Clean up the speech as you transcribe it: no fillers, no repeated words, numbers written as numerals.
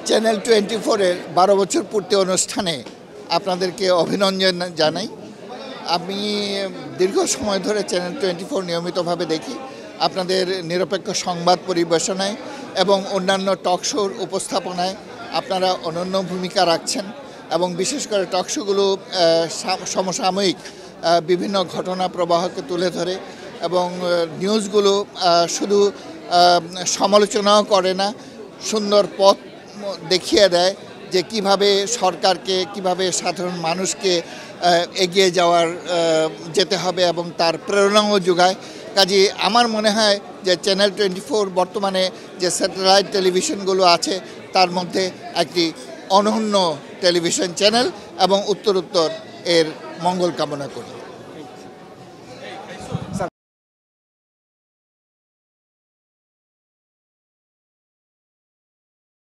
Channel 24-এর 12 বছর পূর্তি অনুষ্ঠানে আপনাদেরকে অভিনন্দন জানাই। আমি দীর্ঘ সময় ধরে চ্যানেল 24 নিয়মিতভাবে দেখি। আপনাদের নিরপেক্ষ সংবাদ পরিবেশনায় এবং অন্যান্য টক শোর উপস্থাপনায় আপনারা অনন্য ভূমিকা রাখছেন এবং বিশেষ করে টক শোগুলো সমসাময়িক বিভিন্ন ঘটনা প্রবাহকে তুলে ধরে এবং নিউজগুলো শুধু সমালোচনাও করে না, সুন্দর পথ দেখিয়ে দেয় যে কিভাবে সরকারকে, কিভাবে সাধারণ মানুষকে এগিয়ে যেতে হবে এবং তার প্রেরণাও যোগায়। কাজে আমার মনে হয় যে চ্যানেল 24 বর্তমানে যে স্যাটেলাইট টেলিভিশনগুলো আছে তার মধ্যে একটি অনন্য টেলিভিশন চ্যানেল এবং উত্তরোত্তর এর মঙ্গল কামনা করি।